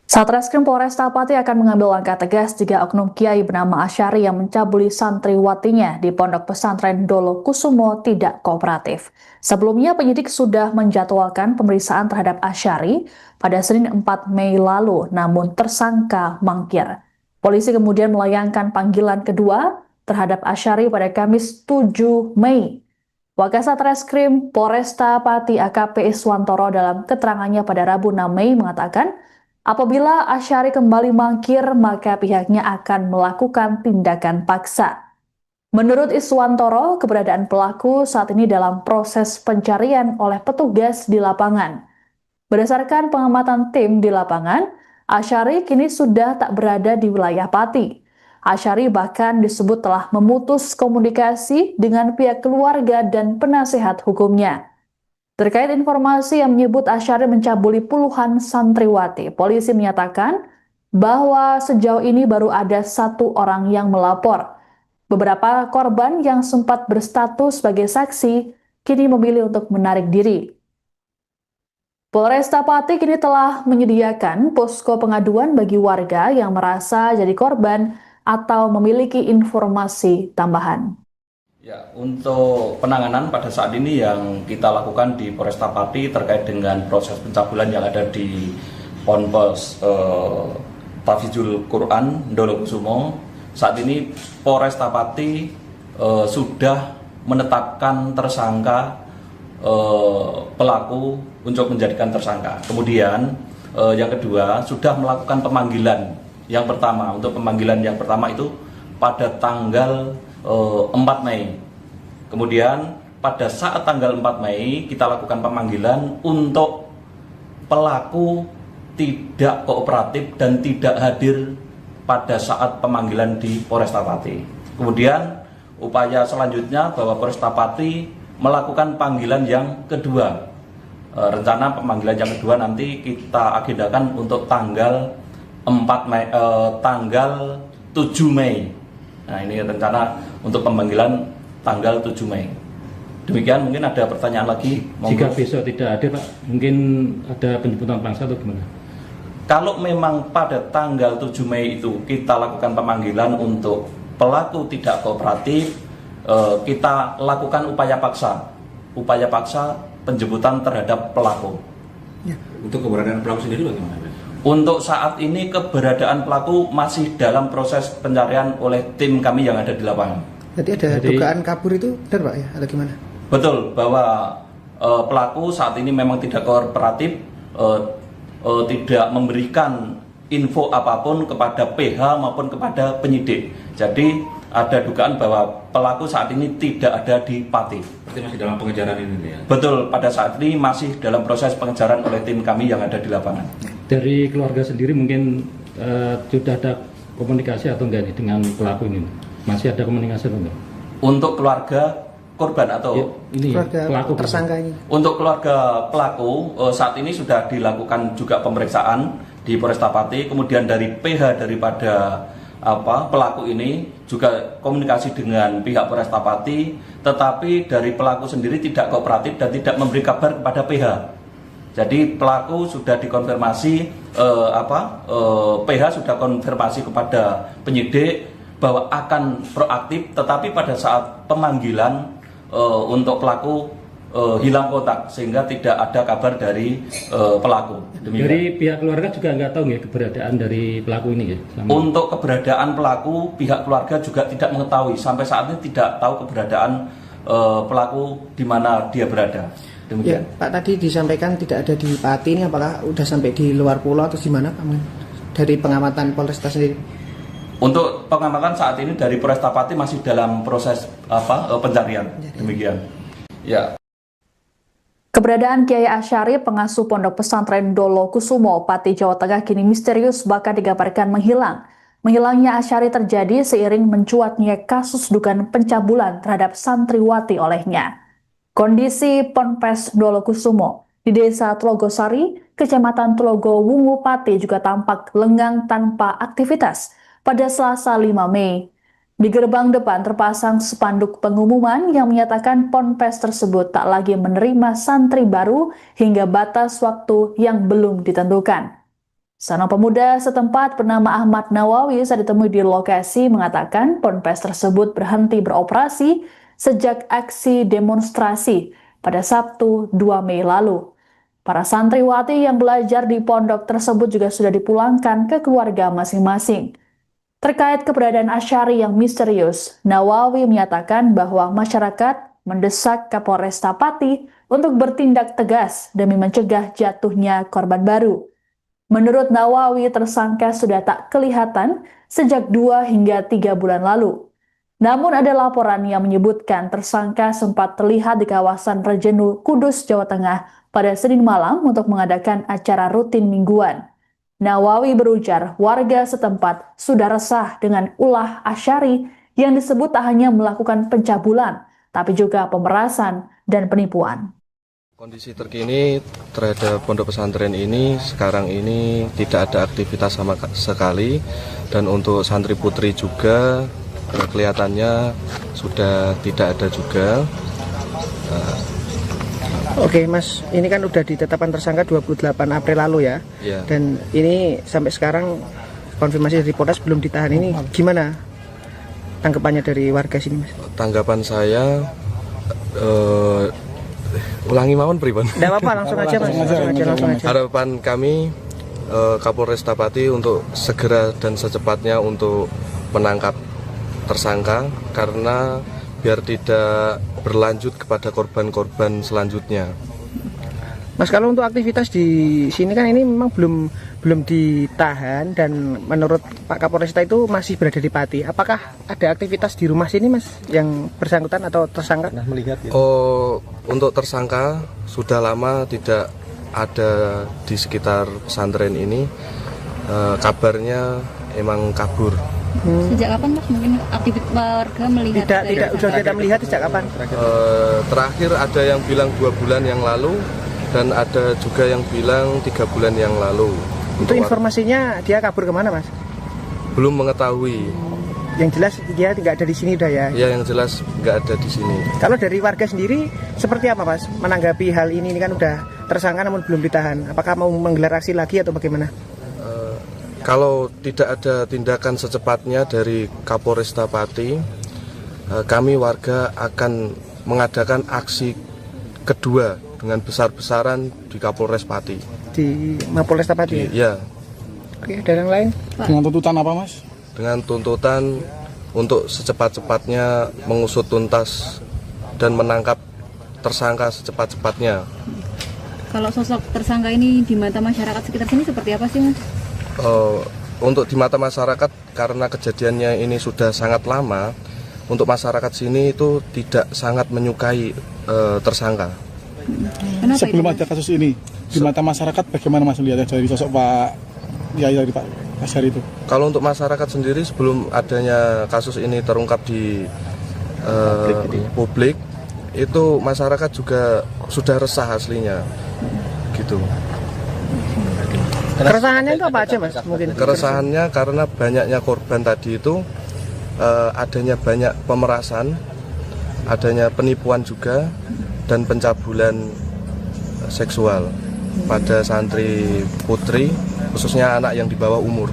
Satreskrim Polresta Pati akan mengambil langkah tegas jika oknum kiai bernama Asyari yang mencabuli santriwatinya di Pondok Pesantren Dolo Kusumo tidak kooperatif. Sebelumnya penyidik sudah menjadwalkan pemeriksaan terhadap Asyari pada Senin 4 Mei lalu, namun tersangka mangkir. Polisi kemudian melayangkan panggilan kedua terhadap Asyari pada Kamis 7 Mei. Wakasatreskrim Polresta Pati AKP Iswantoro dalam keterangannya pada Rabu 6 Mei mengatakan, apabila Asyari kembali mangkir, maka pihaknya akan melakukan tindakan paksa. Menurut Iswantoro, keberadaan pelaku saat ini dalam proses pencarian oleh petugas di lapangan. Berdasarkan pengamatan tim di lapangan, Asyari kini sudah tak berada di wilayah Pati. Asyari bahkan disebut telah memutus komunikasi dengan pihak keluarga dan penasehat hukumnya. Terkait informasi yang menyebut Asyari mencabuli puluhan santriwati, polisi menyatakan bahwa sejauh ini baru ada 1 orang yang melapor. Beberapa korban yang sempat berstatus sebagai saksi kini memilih untuk menarik diri. Polresta Pati kini telah menyediakan posko pengaduan bagi warga yang merasa jadi korban atau memiliki informasi tambahan. Ya, untuk penanganan pada saat ini yang kita lakukan di Polresta Pati terkait dengan proses pencabulan yang ada di Ponpes Tahfidzul Quran Dolo Kusumo. Saat ini Polresta Pati sudah menetapkan tersangka pelaku untuk menjadikan tersangka. Kemudian yang kedua sudah melakukan pemanggilan yang pertama. Untuk pemanggilan yang pertama itu pada tanggal 4 Mei. Kemudian pada saat tanggal 4 Mei kita lakukan pemanggilan untuk pelaku tidak kooperatif dan tidak hadir pada saat pemanggilan di Polresta Pati. Kemudian upaya selanjutnya bahwa Polresta Pati melakukan panggilan yang kedua. Rencana pemanggilan yang kedua nanti kita agendakan untuk tanggal 7 Mei. Nah, ini rencana untuk pemanggilan tanggal 7 Mei. Demikian, mungkin ada pertanyaan lagi. Jika besok tidak hadir, Pak, mungkin ada penjemputan paksa atau gimana? Kalau memang pada tanggal 7 Mei itu kita lakukan pemanggilan untuk pelaku tidak kooperatif, kita lakukan upaya paksa penjemputan terhadap pelaku. Ya. Untuk keberadaan pelaku sendiri bagaimana? Untuk saat ini keberadaan pelaku masih dalam proses pencarian oleh tim kami yang ada di lapangan. Jadi ada dugaan kabur itu benar Pak ya? Atau gimana? Betul, bahwa pelaku saat ini memang tidak kooperatif, tidak memberikan info apapun kepada PH maupun kepada penyidik. Jadi ada dugaan bahwa pelaku saat ini tidak ada di Pati. Berarti masih dalam pengejaran ini ya? Betul, pada saat ini masih dalam proses pengejaran oleh tim kami yang ada di lapangan. Dari keluarga sendiri mungkin sudah ada komunikasi atau enggak nih dengan pelaku ini? Masih ada komunikasi atau enggak? Untuk keluarga korban atau ya, ini keluarga pelaku tersangka ini? Untuk keluarga pelaku saat ini sudah dilakukan juga pemeriksaan di Polresta Pati. Kemudian dari PH daripada pelaku ini juga komunikasi dengan pihak Polresta Pati, tetapi dari pelaku sendiri tidak kooperatif dan tidak memberi kabar kepada PH. Jadi pelaku sudah dikonfirmasi, PH sudah konfirmasi kepada penyidik bahwa akan proaktif, tetapi pada saat pemanggilan untuk pelaku hilang kontak sehingga tidak ada kabar dari pelaku. Demikian. Dari pihak keluarga juga nggak tahu ya keberadaan dari pelaku ini ya? Untuk keberadaan pelaku, pihak keluarga juga tidak mengetahui. Sampai saat ini tidak tahu keberadaan pelaku di mana dia berada. Demikian. Ya, Pak, tadi disampaikan tidak ada di Pati, ini apakah sudah sampai di luar pulau atau di mana Pak? Dari pengamatan Polresta sendiri? Untuk pengamatan saat ini dari Polresta Pati masih dalam proses pencarian. Demikian. Ya. Keberadaan Kiai Asyari, pengasuh Pondok Pesantren Dolo Kusumo, Pati, Jawa Tengah kini misterius bahkan digambarkan menghilang. Menghilangnya Asyari terjadi seiring mencuatnya kasus dugaan pencabulan terhadap santriwati olehnya. Kondisi Ponpes Dolo Kusumo di Desa Tlogosari, Kecamatan Tlogo Wungu Pati juga tampak lengang tanpa aktivitas pada Selasa 5 Mei. Di gerbang depan terpasang spanduk pengumuman yang menyatakan ponpes tersebut tak lagi menerima santri baru hingga batas waktu yang belum ditentukan. Seorang pemuda setempat bernama Ahmad Nawawi saat ditemui di lokasi mengatakan ponpes tersebut berhenti beroperasi sejak aksi demonstrasi pada Sabtu 2 Mei lalu. Para santriwati yang belajar di pondok tersebut juga sudah dipulangkan ke keluarga masing-masing. Terkait keberadaan Asy'ari yang misterius, Nawawi menyatakan bahwa masyarakat mendesak Kapolresta Pati untuk bertindak tegas demi mencegah jatuhnya korban baru. Menurut Nawawi, tersangka sudah tak kelihatan sejak 2 hingga 3 bulan lalu. Namun ada laporan yang menyebutkan tersangka sempat terlihat di kawasan Rejenu, Kudus, Jawa Tengah pada Senin malam untuk mengadakan acara rutin mingguan. Nawawi berujar warga setempat sudah resah dengan ulah Asy'ari yang disebut tak hanya melakukan pencabulan, tapi juga pemerasan dan penipuan. Kondisi terkini terhadap pondok pesantren ini sekarang ini tidak ada aktivitas sama sekali, dan untuk santri putri juga kelihatannya sudah tidak ada juga. Oke Mas, ini kan udah ditetapkan tersangka 28 April lalu ya. Ya. Dan ini sampai sekarang konfirmasi dari Polres belum ditahan, ini gimana tanggapannya dari warga sini Mas? Tanggapan saya ulangi mawon pripun. Tidak apa-apa, langsung aja Mas. Langsung aja. Harapan kami Kapolresta Pati untuk segera dan secepatnya untuk menangkap tersangka, karena biar tidak berlanjut kepada korban-korban selanjutnya. Mas, kalau untuk aktivitas di sini kan ini memang belum ditahan, dan menurut Pak Kapolresta itu masih berada di Pati. Apakah ada aktivitas di rumah sini Mas yang bersangkutan atau tersangka? Oh, untuk tersangka sudah lama tidak ada di sekitar pesantren ini. Kabarnya emang kabur. Sejak kapan Mas mungkin aktivitas warga melihat? Sudah tidak melihat sejak kapan? Terakhir ada yang bilang 2 bulan yang lalu, dan ada juga yang bilang 3 bulan yang lalu. Itu informasinya dia kabur kemana Mas? Belum mengetahui. Yang jelas dia tidak ada di sini udah ya? Ya, yang jelas nggak ada di sini. Kalau dari warga sendiri seperti apa Mas menanggapi hal ini kan udah tersangka namun belum ditahan? Apakah mau menggelar aksi lagi atau bagaimana? Kalau tidak ada tindakan secepatnya dari Kapolresta Pati, kami warga akan mengadakan aksi kedua dengan besar-besaran di Kapolres Pati. Di Mapolresta Pati? Ya. Oke, ada yang lain? Dengan tuntutan apa Mas? Dengan tuntutan untuk secepat-cepatnya mengusut tuntas dan menangkap tersangka secepat-cepatnya. Kalau sosok tersangka ini di mata masyarakat sekitar sini seperti apa sih Mas? Untuk di mata masyarakat, karena kejadiannya ini sudah sangat lama, untuk masyarakat sini itu tidak sangat menyukai tersangka. Kenapa Sebelum itu, ada kasus ini, di mata masyarakat bagaimana Mas melihatnya dari sosok Pak Yai dari Pak Asy'ari itu? Kalau untuk masyarakat sendiri, sebelum adanya kasus ini terungkap di publik, itu masyarakat juga sudah resah aslinya, gitu. Keresahannya itu apa aja Mas? Mungkin Keresahannya karena banyaknya korban tadi itu, adanya banyak pemerasan, adanya penipuan juga, dan pencabulan seksual pada santri putri, khususnya anak yang di bawah umur.